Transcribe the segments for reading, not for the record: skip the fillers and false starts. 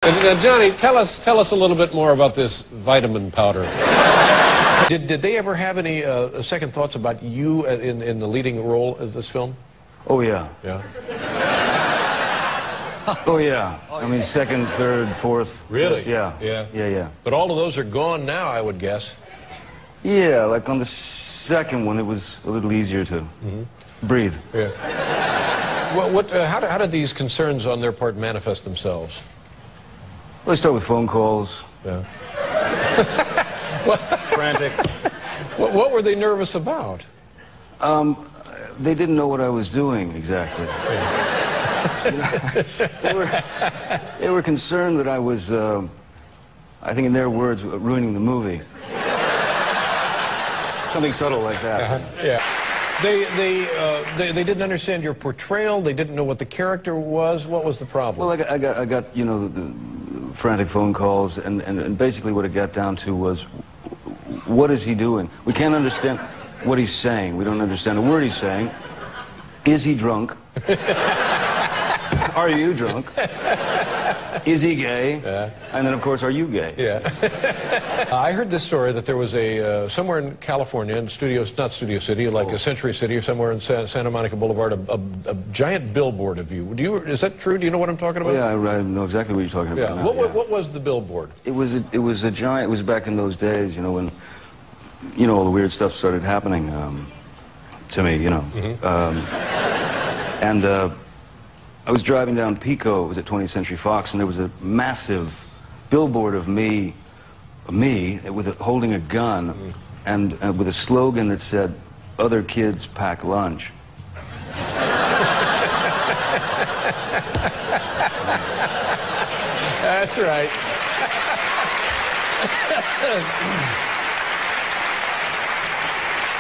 Johnny, tell us a little bit more about this vitamin powder. Did they ever have any second thoughts about you in the leading role of this film? Oh, yeah. Yeah. Oh, yeah. I mean, second, third, fourth. Really? Yeah. Yeah. Yeah, yeah. But all of those are gone now, I would guess. Yeah, like on the second one, it was a little easier to breathe. Yeah. How did these concerns on their part manifest themselves? Well, they start with phone calls. Yeah. Frantic. What were they nervous about? They didn't know what I was doing exactly. Yeah. They were concerned that I was, I think in their words, ruining the movie. Something subtle like that. Yeah. They didn't understand your portrayal. They didn't know what the character was. What was the problem? Well, I got you know, the frantic phone calls, and basically what it got down to was, what is he doing? We can't understand what he's saying. We don't understand a word he's saying. Is he drunk? Are you drunk? Is he gay? Yeah. And then, of course, are you gay? Yeah. I heard this story that there was a, somewhere in California, in not Studio City, like a Century City or somewhere in Santa Monica Boulevard, a giant billboard of you. Is that true? Do you know what I'm talking about? Yeah, I know exactly what you're talking about. Yeah. Now, What was the billboard? It was a giant, it was back in those days, you know, when, you know, all the weird stuff started happening to me, you know. I was driving down Pico, it was at 20th Century Fox, and there was a massive billboard of me holding a gun, and with a slogan that said, "Other kids pack lunch." That's right.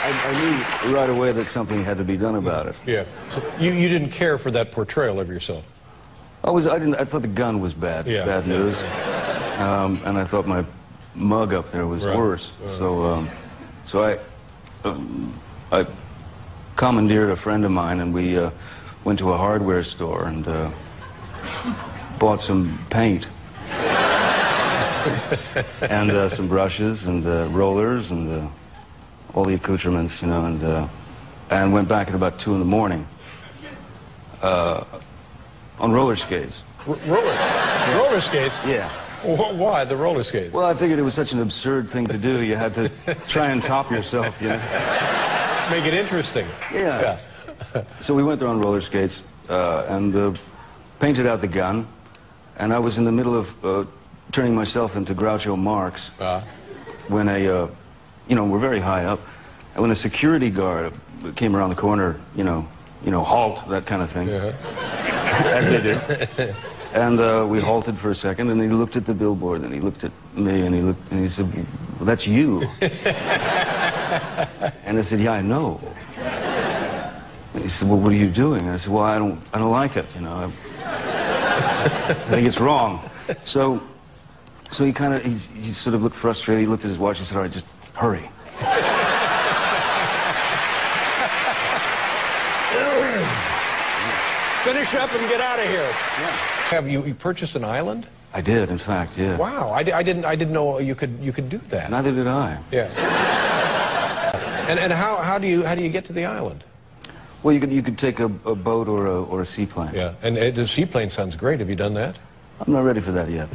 I knew right away that something had to be done about it. Yeah. So you didn't care for that portrayal of yourself? I thought the gun was bad, bad news. And I thought my mug up there was worse. So I commandeered a friend of mine, and we went to a hardware store and bought some paint. And some brushes and rollers and all the accoutrements, you know, and went back at about 2 in the morning on roller skates. Roller skates? Yeah. Why the roller skates? Well, I figured it was such an absurd thing to do. You had to try and top yourself, you know. Make it interesting. Yeah. So we went there on roller skates and painted out the gun, and I was in the middle of turning myself into Groucho Marx when you know, we're very high up, and when a security guard came around the corner, you know, halt, that kind of thing, as they do. And we halted for a second, and he looked at the billboard, and he looked at me, and he said, "Well, that's you." And I said, "Yeah, I know." And he said, "Well, what are you doing?" And I said, "Well, I don't like it, you know. I think it's wrong." So he sort of looked frustrated. He looked at his watch. He said, "All right, just hurry." Finish up and get out of here. Yeah. Have you purchased an island? I did, in fact, yeah. Wow, I didn't know you could do that. Neither did I. Yeah. And how do you get to the island? Well, you could take a boat or a seaplane. Yeah, and the seaplane sounds great. Have you done that? I'm not ready for that yet.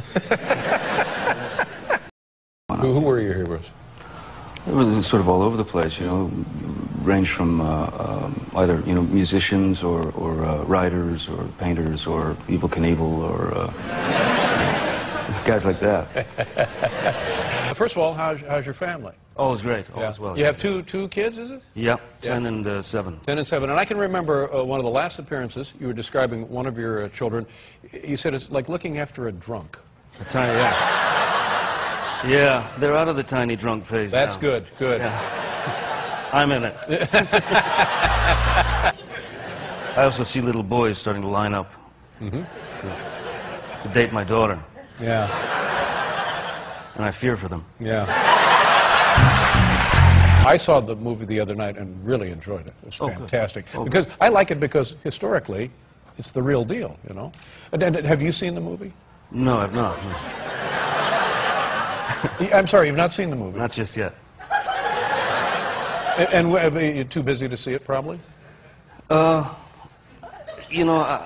Who were your heroes? It was sort of all over the place, you know, ranged from either, you know, musicians or writers or painters or Evel Knievel or guys like that. First of all, how's your family? All is great, all is well. You have two kids, is it? Yeah, 10 and 7. 10 and 7. And I can remember one of the last appearances, you were describing one of your children. You said it's like looking after a drunk. Yeah, they're out of the tiny drunk phase That's now. good. Yeah. I'm in it. I also see little boys starting to line up to date my daughter. Yeah. And I fear for them. Yeah. I saw the movie the other night and really enjoyed it. It was fantastic. I like it because historically, it's the real deal, you know. And have you seen the movie? No, I've not. I'm sorry, you've not seen the movie? Not just yet. And you're too busy to see it, probably? You know,